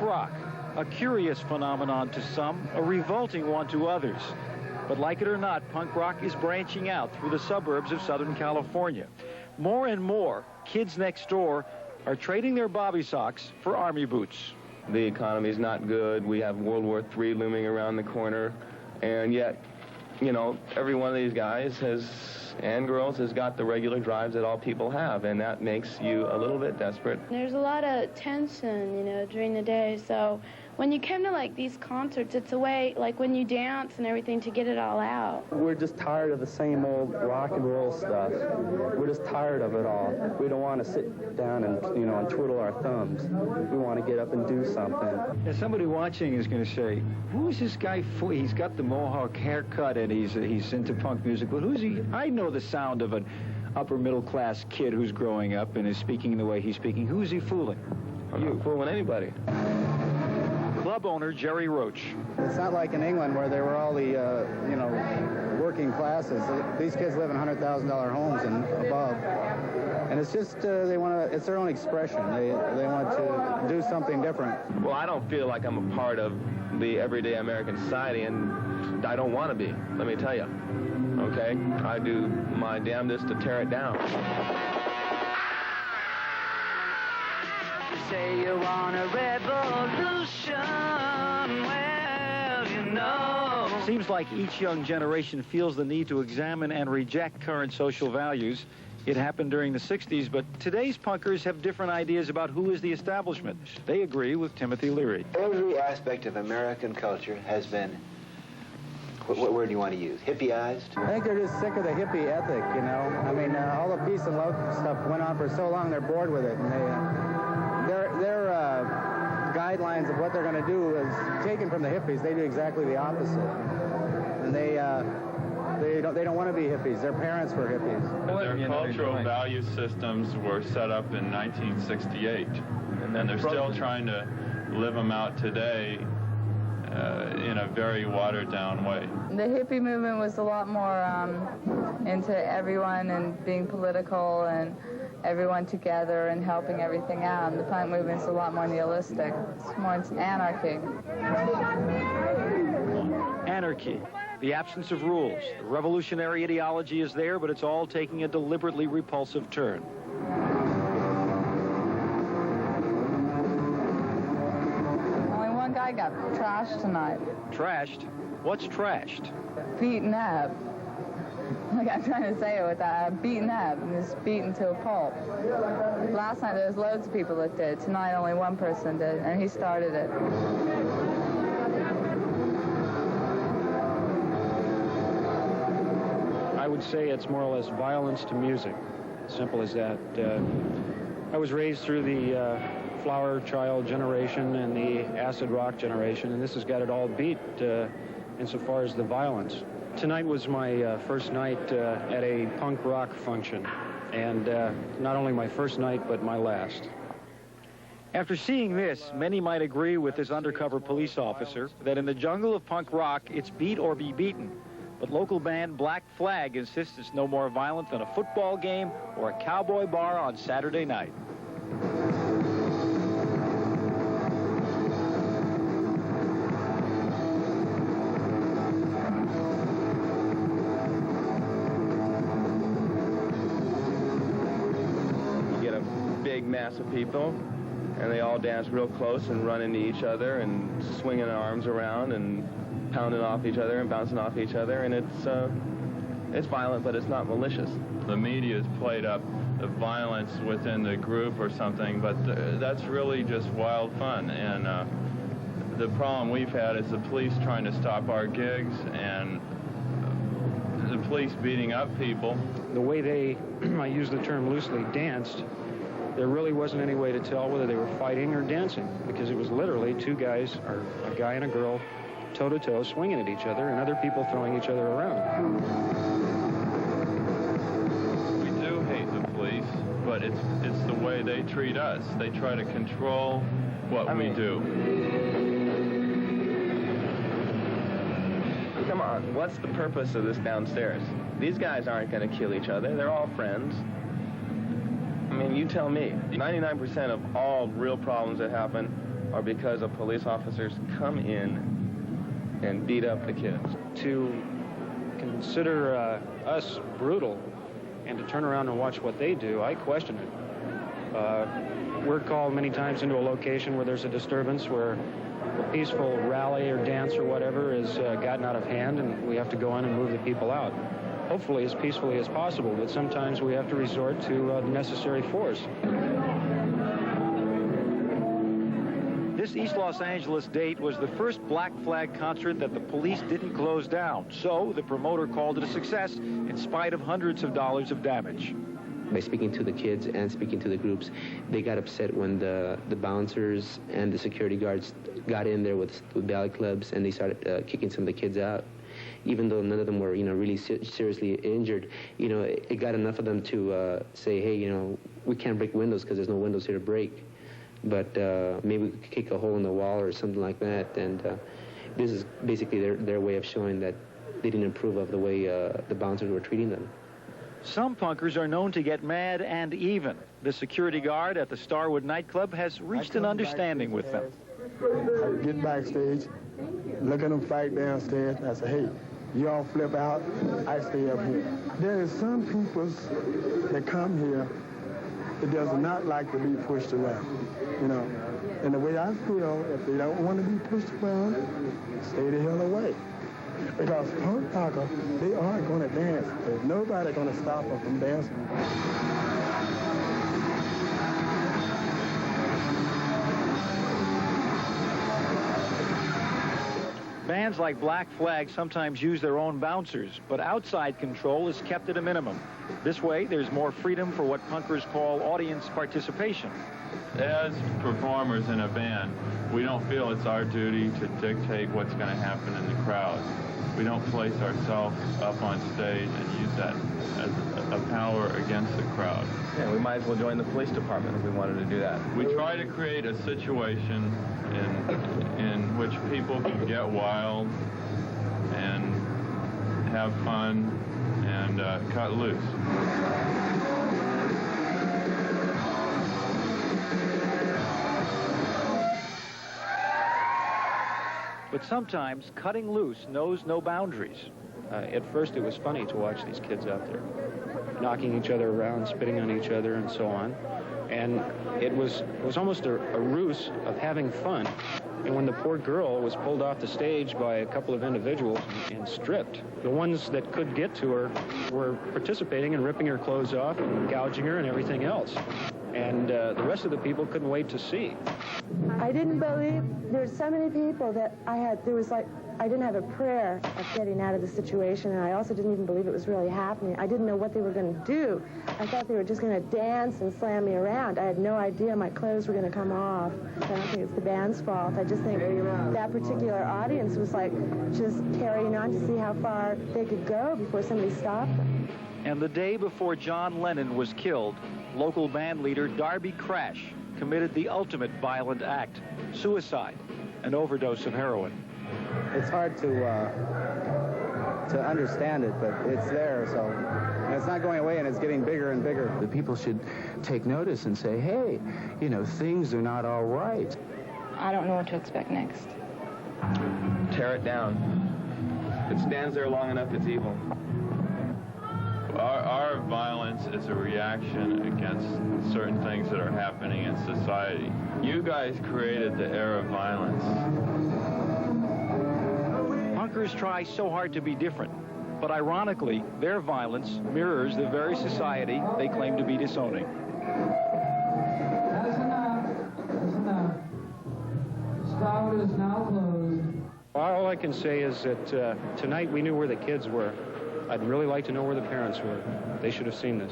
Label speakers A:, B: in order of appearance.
A: rock, a curious phenomenon to some, a revolting one to others. But like it or not, punk rock is branching out through the suburbs of Southern California. More and more, kids next door are trading their bobby socks for army boots.
B: The economy's not good. We have World War III looming around the corner. And yet, you know, every one of these guys and girls has got the regular drives that all people have, and that makes you a little bit desperate.
C: There's a lot of tension, you know, during the day, so when you come to, like, these concerts, it's a way, like, when you dance and everything, to get it all out.
D: We're just tired of the same old rock and roll stuff. We're just tired of it all. We don't want to sit down and, you know, and twiddle our thumbs. We want to get up and do something.
A: And somebody watching is going to say, who is this guy for? He's got the mohawk haircut and he's into punk music. But who's he? I know the sound of an upper middle class kid who's growing up and is speaking the way he's speaking. Who's he fooling?
B: I'm not fooling anybody.
A: Club owner Jerry Roach.
D: It's not like in England where they were all the, you know, working classes. These kids live in $100,000 homes and above. And it's just, they want to, it's their own expression. They want to do something different.
B: Well, I don't feel like I'm a part of the everyday American society, and I don't want to be, let me tell you. Okay? I do my damnedest to tear it down.
E: Say you want a revolution, well, you know.
A: Seems like each young generation feels the need to examine and reject current social values. It happened during the 60s, but today's punkers have different ideas about who is the establishment. They agree with Timothy Leary.
F: Every aspect of American culture has been, what word do you want to use, hippieized?
D: I think they're just sick of the hippie ethic, you know. I mean, all the peace and love stuff went on for so long, they're bored with it. And their guidelines of what they're going to do is taken from the hippies. They do exactly the opposite. And they don't want to be hippies. Their parents were hippies.
G: Their cultural value systems were set up in 1968, and they're still trying to live them out today in a very watered-down way.
H: The hippie movement was a lot more into everyone and being political and everyone together and helping everything out. And the punk movement's a lot more nihilistic. It's more anarchy.
A: Anarchy. The absence of rules. The revolutionary ideology is there, but it's all taking a deliberately repulsive turn.
H: Only one guy got trashed tonight.
A: Trashed? What's trashed?
H: Beaten up. Like I'm trying to say it with that. Beaten up and just beaten to a pulp. Last night there was loads of people that did. Tonight only one person did, and he started it.
I: I would say it's more or less violence to music. Simple as that. I was raised through the flower child generation and the acid rock generation, and this has got it all beat insofar as the violence. Tonight was my first night at a punk rock function, and not only my first night, but my last.
A: After seeing this, many might agree with this undercover police officer that in the jungle of punk rock, it's beat or be beaten. But local band Black Flag insists it's no more violent than a football game or a cowboy bar on Saturday night.
B: You get a big mass of people, and they all dance real close and run into each other and swinging their arms around and pounding off each other and bouncing off each other, and it's violent, but it's not malicious.
G: The media's played up the violence within the group or something, but that's really just wild fun. And the problem we've had is the police trying to stop our gigs and the police beating up people.
I: The way they, I use the term loosely, danced, there really wasn't any way to tell whether they were fighting or dancing, because it was literally two guys, or a guy and a girl, toe-to-toe, swinging at each other, and other people throwing each other around.
G: We do hate the police, but it's the way they treat us. They try to control what we do.
B: Come on, what's the purpose of this downstairs? These guys aren't going to kill each other. They're all friends. I mean, you tell me. 99% of all real problems that happen or because of police officers come in and beat up the kids.
I: To consider us brutal and to turn around and watch what they do, I question it. We're called many times into a location where there's a disturbance, where a peaceful rally or dance or whatever has gotten out of hand, and we have to go in and move the people out. Hopefully as peacefully as possible, but sometimes we have to resort to necessary force.
A: This East Los Angeles date was the first Black Flag concert that the police didn't close down, so the promoter called it a success in spite of hundreds of dollars of damage.
J: By speaking to the kids and speaking to the groups, they got upset when the bouncers and the security guards got in there with ballet clubs, and they started kicking some of the kids out. Even though none of them were, really seriously injured, it got enough of them to say, hey, we can't break windows because there's no windows here to break. But maybe we could kick a hole in the wall or something like that. And this is basically their way of showing that they didn't approve of the way the bouncers were treating them.
A: Some punkers are known to get mad and even. The security guard at the Starwood nightclub has reached an understanding with them.
K: I get backstage, look at them fight downstairs, and I say, hey, you all flip out, I stay up here. There is some people that come here that does not like to be pushed around, And the way I feel, if they don't want to be pushed around, stay the hell away. Because punk rockers, they are going to dance. There's nobody going to stop them from dancing.
A: Bands like Black Flag sometimes use their own bouncers, but outside control is kept at a minimum. This way, there's more freedom for what punkers call audience participation.
G: As performers in a band, we don't feel it's our duty to dictate what's going to happen in the crowd. We don't place ourselves up on stage and use that as a power against the crowd.
B: Yeah, we might as well join the police department if we wanted to do that.
G: We try to create a situation in which people can get wild and have fun and cut loose.
A: But sometimes cutting loose knows no boundaries.
I: At first it was funny to watch these kids out there, knocking each other around, spitting on each other, and so on. And it was almost a ruse of having fun. And when the poor girl was pulled off the stage by a couple of individuals and stripped, the ones that could get to her were participating in ripping her clothes off and gouging her and everything else. And the rest of the people couldn't wait to see.
L: I didn't believe, there's so many people that I didn't have a prayer of getting out of the situation, and I also didn't even believe it was really happening. I didn't know what they were going to do. I thought they were just going to dance and slam me around. I had no idea my clothes were going to come off. I don't think it's the band's fault. I just think that particular audience was just carrying on to see how far they could go before somebody stopped them.
A: And the day before John Lennon was killed, local band leader Darby Crash committed the ultimate violent act, suicide, an overdose of heroin.
D: It's hard to understand it, but it's there, so and it's not going away, and it's getting bigger and bigger.
M: The people should take notice and say, hey, things are not all right.
N: I don't know what to expect next.
B: Tear it down. If it stands there long enough, it's evil.
G: Our violence is a reaction against certain things that are happening in society. You guys created the era of violence.
A: Punkers try so hard to be different, but ironically, their violence mirrors the very society they claim to be disowning.
O: That's enough. Starwood is now closed.
I: All I can say is that tonight we knew where the kids were. I'd really like to know where the parents were. They should have seen this.